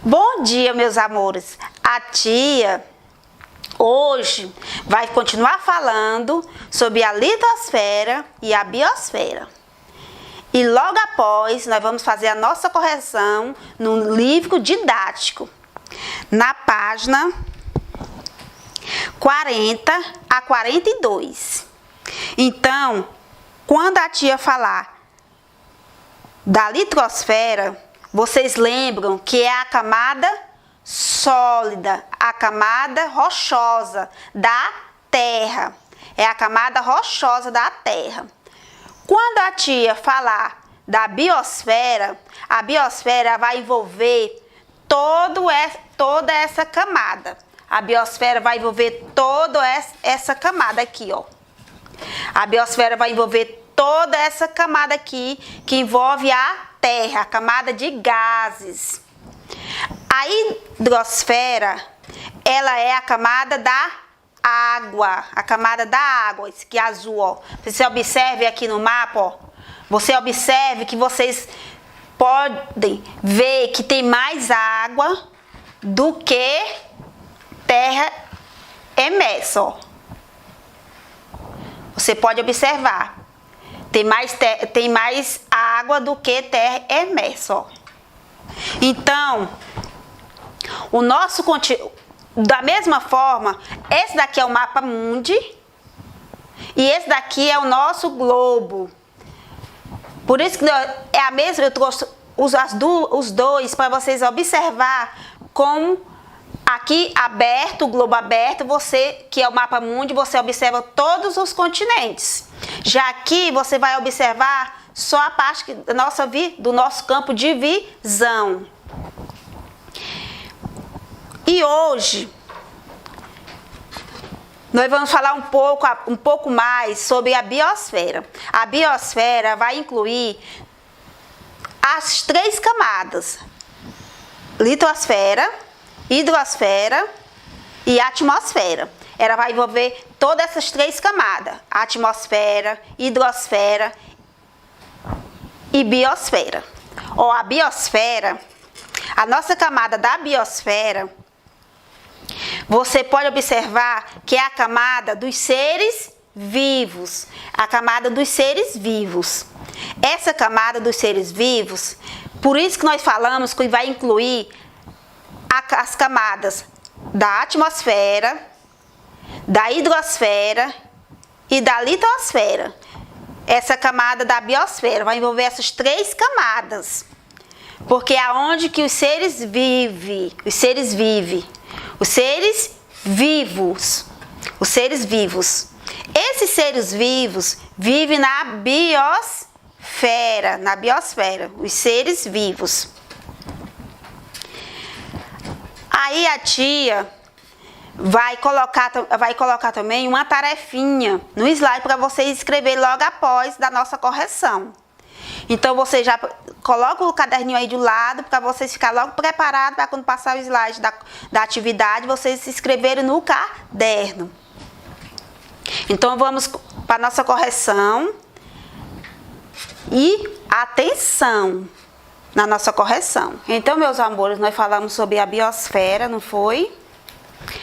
Bom dia, meus amores. A tia hoje vai continuar falando sobre a litosfera e a biosfera. E logo após, nós vamos fazer a nossa correção no livro didático, na página 40 a 42. Então, quando a tia falar da litosfera, vocês lembram que é a camada sólida, a camada rochosa da Terra. É a camada rochosa da Terra. Quando a tia falar da biosfera, a biosfera vai envolver toda essa camada. A biosfera vai envolver toda essa camada aqui, ó. A biosfera vai envolver toda essa camada aqui, que envolve a Terra, a camada de gases. A hidrosfera, ela é a camada da água, esse que é azul, ó. Você observe aqui no mapa, ó. Você observe que vocês podem ver que tem mais água do que terra emersa, ó. Você pode observar. Tem mais água do que terra emersa, ó. Então, o nosso da mesma forma, esse daqui é o mapa mundi e esse daqui é o nosso globo. Por isso que é a mesma, eu trouxe os dois para vocês observar como aqui aberto, o globo aberto, você, que é o mapa mundi, você observa todos os continentes. Já aqui você vai observar só a parte do nosso campo de visão. E hoje nós vamos falar um pouco mais sobre a biosfera. A biosfera vai incluir as 3 camadas: litosfera, hidrosfera e atmosfera. Ela vai envolver todas essas 3 camadas: atmosfera, hidrosfera e biosfera. Ó, a biosfera, a nossa camada da biosfera, você pode observar que é a camada dos seres vivos. A camada dos seres vivos. Essa camada dos seres vivos, por isso que nós falamos que vai incluir as camadas da atmosfera, da hidrosfera e da litosfera. Essa camada da biosfera vai envolver essas 3 camadas, porque é onde que os seres vivem, os seres vivos. Esses seres vivos vivem na biosfera, os seres vivos. Aí a tia vai colocar também uma tarefinha no slide para vocês escreverem logo após da nossa correção. Então você já coloca o caderninho aí do lado para vocês ficarem logo preparados para quando passar o slide da atividade, vocês se escreverem no caderno. Então vamos para a nossa correção. E atenção na nossa correção. Então, meus amores, nós falamos sobre a biosfera, não foi?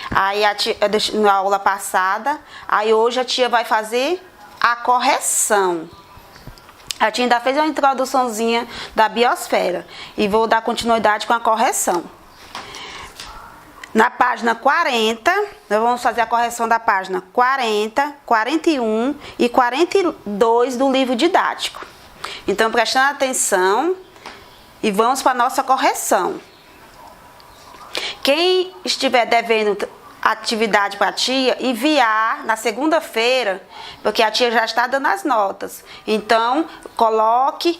Aí na aula passada, aí hoje a tia vai fazer a correção. A tia ainda fez uma introduçãozinha da biosfera e vou dar continuidade com a correção. Na página 40, nós vamos fazer a correção da página 40, 41 e 42 do livro didático. Então, prestando atenção e vamos para a nossa correção. Quem estiver devendo atividade para a tia, enviar na segunda-feira, porque a tia já está dando as notas. Então, coloque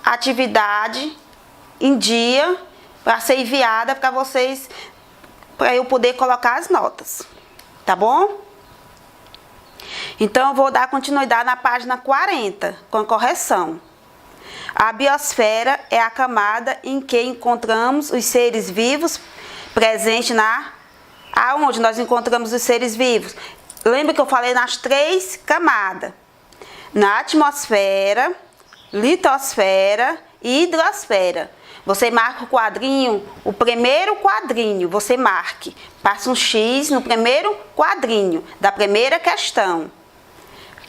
a atividade em dia para ser enviada para vocês, para eu poder colocar as notas. Tá bom? Então, eu vou dar continuidade na página 40, com a correção. A biosfera é a camada em que encontramos os seres vivos presentes aonde nós encontramos os seres vivos? Lembra que eu falei nas 3 camadas? Na atmosfera, litosfera e hidrosfera. você marca o quadrinho, o primeiro quadrinho, você marque. Passa um X no primeiro quadrinho da primeira questão.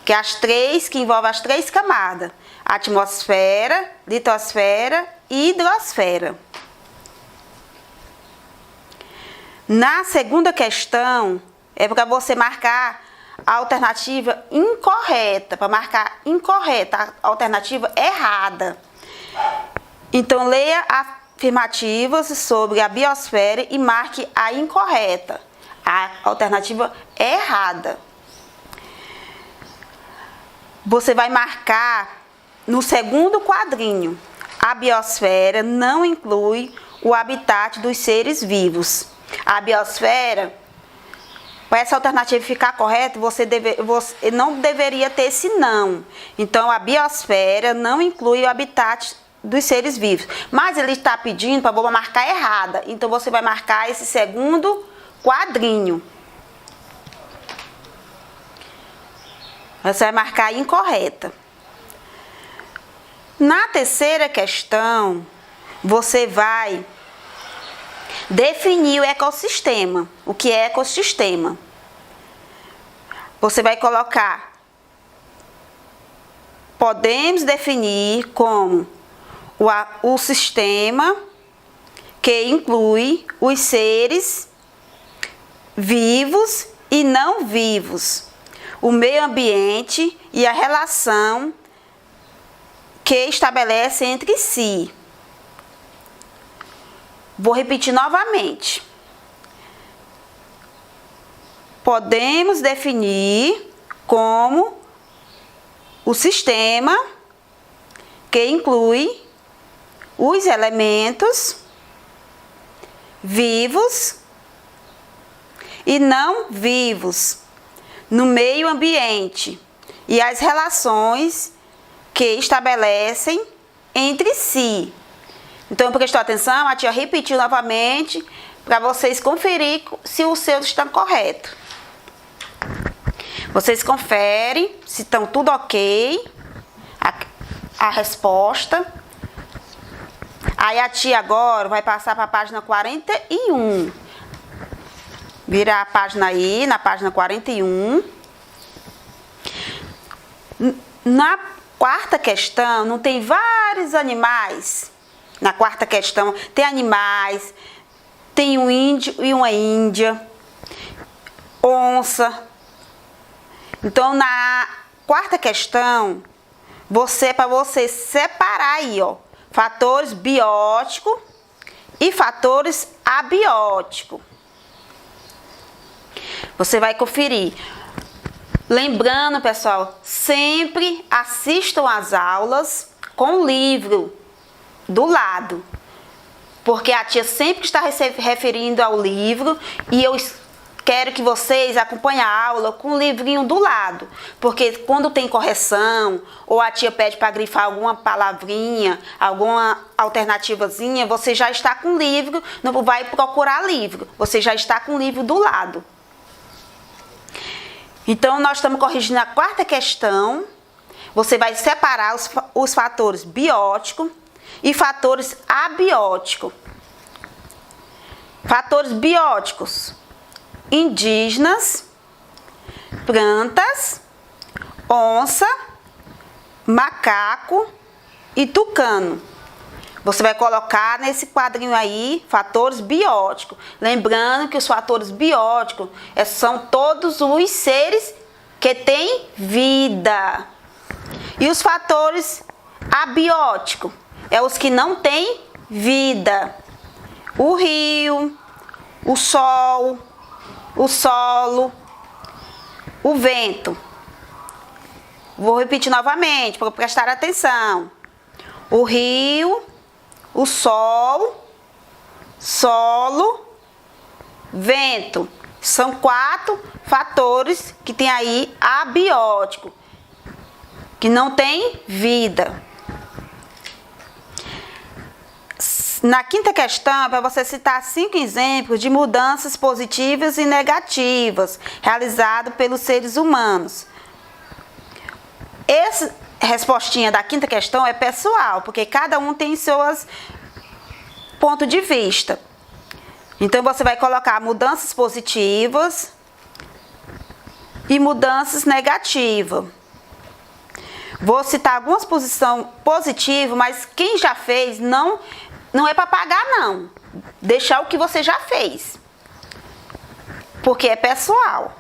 Que envolve as 3 camadas. Atmosfera, litosfera e hidrosfera. Na segunda questão, é para você marcar a alternativa incorreta, para marcar incorreta, a alternativa errada. Então, leia afirmativas sobre a biosfera e marque a incorreta, a alternativa errada. Você vai marcar no segundo quadrinho. A biosfera não inclui o habitat dos seres vivos. A biosfera, para essa alternativa ficar correta, você não deveria ter esse não. Então, a biosfera não inclui o habitat dos seres vivos. Mas ele está pedindo para você marcar errada. Então, você vai marcar esse segundo quadrinho. Você vai marcar a incorreta. Na terceira questão, você vai definir o ecossistema. O que é ecossistema? Você vai colocar: podemos definir como o sistema que inclui os seres vivos e não vivos, o meio ambiente e a relação que estabelece entre si. Vou repetir novamente. Podemos definir como o sistema que inclui os elementos vivos e não vivos no meio ambiente e as relações que estabelecem entre si. Então, prestou atenção? A tia repetiu novamente para vocês conferir se o seu está correto. Vocês conferem se estão tudo ok, a resposta. Aí a tia agora vai passar para a página 41. Vira a página aí, na página 41. Na quarta questão, não tem vários animais? Na quarta questão, tem animais, tem um índio e uma índia, onça. Então, na quarta questão, para você separar aí, ó, fatores bióticos e fatores abióticos. Você vai conferir. Lembrando, pessoal, sempre assistam às aulas com o livro do lado, porque a tia sempre está referindo ao livro e eu quero que vocês acompanhem a aula com o livrinho do lado, porque quando tem correção ou a tia pede para grifar alguma palavrinha, alguma alternativazinha, você já está com o livro, não vai procurar livro, você já está com o livro do lado. Então, nós estamos corrigindo a quarta questão. Você vai separar os fatores bióticos e fatores abióticos. Fatores bióticos: indígenas, plantas, onça, macaco e tucano. Você vai colocar nesse quadrinho aí fatores bióticos. Lembrando que os fatores bióticos são todos os seres que têm vida. E os fatores abióticos é os que não têm vida. O rio, o sol, o solo, o vento. Vou repetir novamente para prestar atenção. O rio, o sol, solo, vento. São 4 fatores que tem aí abiótico, que não tem vida. Na quinta questão, é para você citar 5 exemplos de mudanças positivas e negativas realizadas pelos seres humanos. Essa respostinha da quinta questão é pessoal, porque cada um tem suas ponto de vista. Então, você vai colocar mudanças positivas e mudanças negativas. Vou citar algumas posições positivas, mas quem já fez não é para pagar, não. Deixar o que você já fez. Porque é pessoal.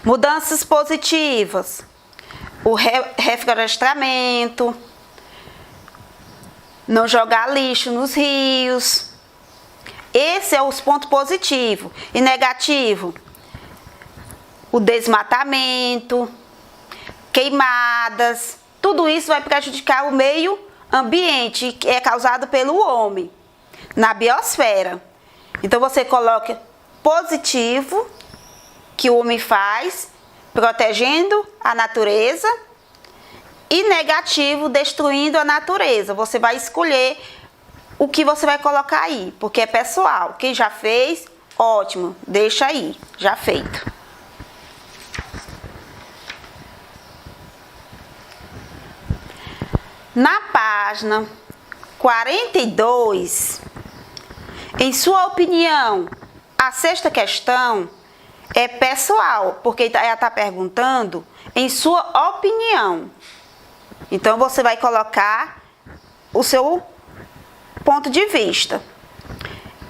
Mudanças positivas. O reflorestamento. Não jogar lixo nos rios. Esse é os pontos positivos. E negativo. O desmatamento. Queimadas. Tudo isso vai prejudicar o meio ambiente que é causado pelo homem na biosfera. Então você coloca positivo que o homem faz, protegendo a natureza, e negativo, destruindo a natureza. Você vai escolher o que você vai colocar aí, porque é pessoal. Quem já fez, ótimo, deixa aí, já feito. Na página 42, em sua opinião, a sexta questão é pessoal, porque ela está perguntando em sua opinião. Então, você vai colocar o seu ponto de vista.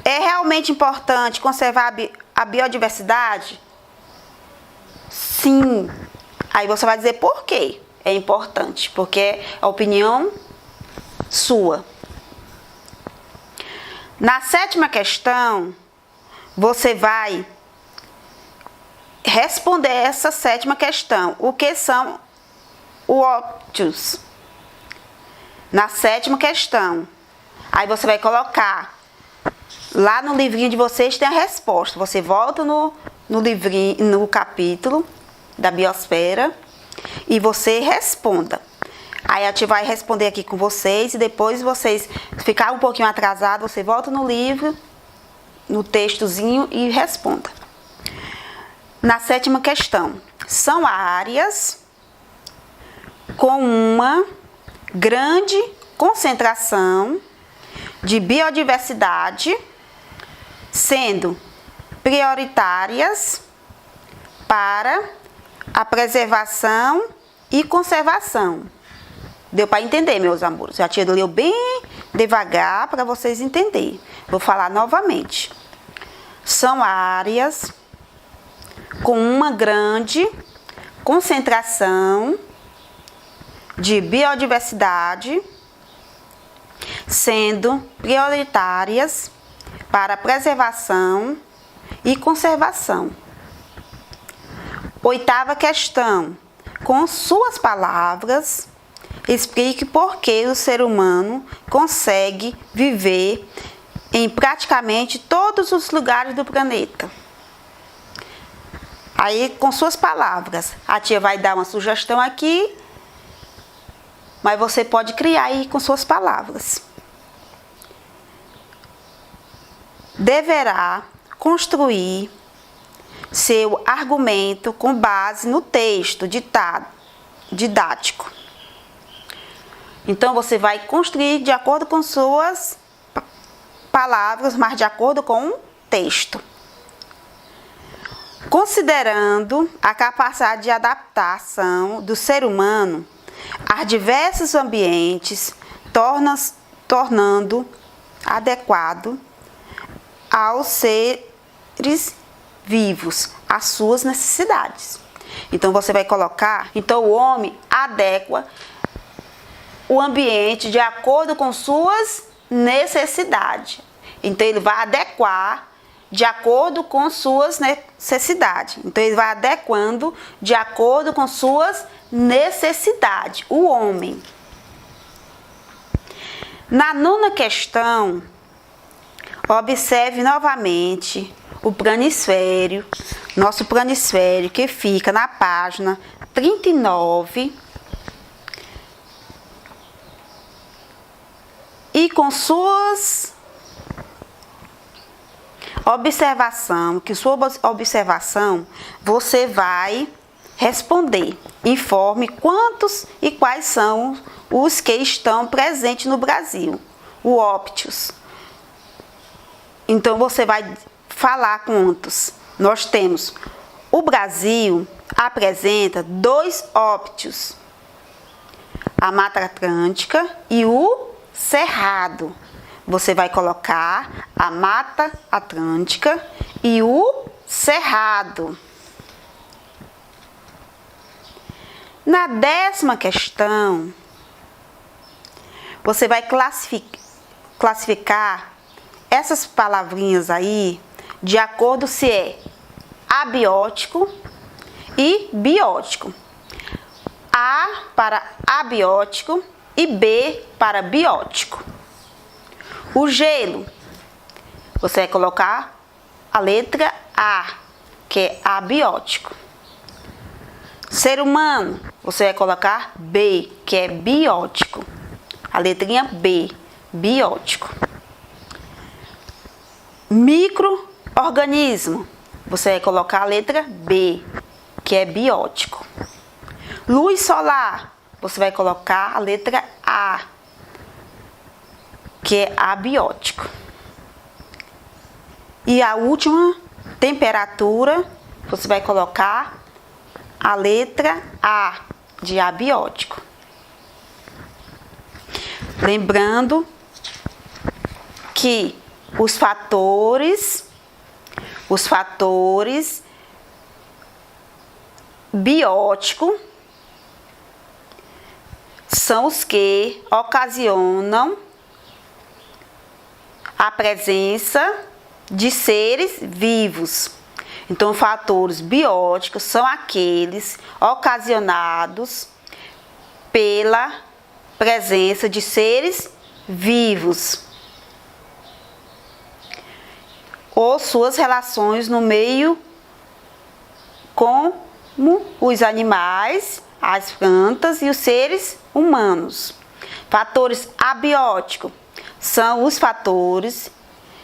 É realmente importante conservar a biodiversidade? Sim. Aí você vai dizer por quê é importante, porque é a opinião sua. Na sétima questão, você vai responder essa sétima questão. O que são os óptios? Na sétima questão. Aí você vai colocar, lá no livrinho de vocês tem a resposta. Você volta no livrinho, no capítulo da biosfera, e você responda. Aí a tia vai responder aqui com vocês, e depois vocês ficar um pouquinho atrasado, você volta no livro, no textozinho, e responda. Na sétima questão, são áreas com uma grande concentração de biodiversidade, sendo prioritárias para a preservação e conservação. Deu para entender, meus amores? A tia leu bem devagar para vocês entenderem. Vou falar novamente. São áreas com uma grande concentração de biodiversidade, sendo prioritárias para a preservação e conservação. Oitava questão. Com suas palavras, explique por que o ser humano consegue viver em praticamente todos os lugares do planeta. Aí, com suas palavras, a tia vai dar uma sugestão aqui, mas você pode criar aí com suas palavras. Deverá construir seu argumento com base no texto didático. Então, você vai construir de acordo com suas palavras, mas de acordo com o texto. Considerando a capacidade de adaptação do ser humano a diversos ambientes, tornando adequado aos seres vivos, às suas necessidades. Então, você vai colocar, então o homem adequa o ambiente de acordo com suas necessidades. Então, ele vai adequar de acordo com suas necessidades. Então, ele vai adequando de acordo com suas necessidades, o homem. Na nona questão, observe novamente o planisfério, nosso planisfério, que fica na página 39, e com suas observação, você vai responder. Informe quantos e quais são os que estão presentes no Brasil. o óptios. Então você vai falar quantos. Nós temos: o Brasil apresenta 2 óptios, a Mata Atlântica e o Cerrado. Você vai colocar a Mata Atlântica e o Cerrado. Na 10ª questão, você vai classificar essas palavrinhas aí de acordo se é abiótico e biótico. A para abiótico e B para biótico. O gelo, você vai colocar a letra A, que é abiótico. Ser humano, você vai colocar B, que é biótico. A letrinha B, biótico. Micro-organismo, você vai colocar a letra B, que é biótico. Luz solar, você vai colocar a letra A, que é abiótico. E a última, temperatura, você vai colocar a letra A, de abiótico. Lembrando que os fatores bióticos são os que ocasionam a presença de seres vivos. Então, fatores bióticos são aqueles ocasionados pela presença de seres vivos ou suas relações no meio, como os animais, as plantas e os seres humanos. Fatores abióticos são os fatores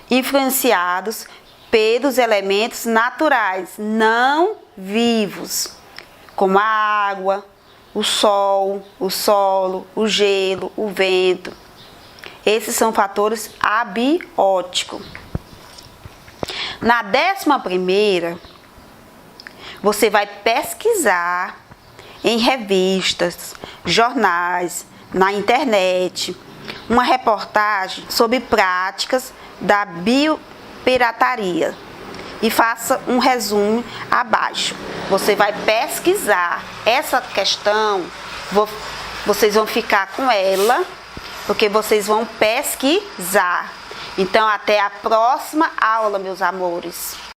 influenciados pelos elementos naturais não vivos, como a água, o sol, o solo, o gelo, o vento. Esses são fatores abióticos. Na 11ª, você vai pesquisar em revistas, jornais, na internet, uma reportagem sobre práticas da biopirataria e faça um resumo abaixo. Você vai pesquisar essa questão, vocês vão ficar com ela, porque vocês vão pesquisar. Então, até a próxima aula, meus amores.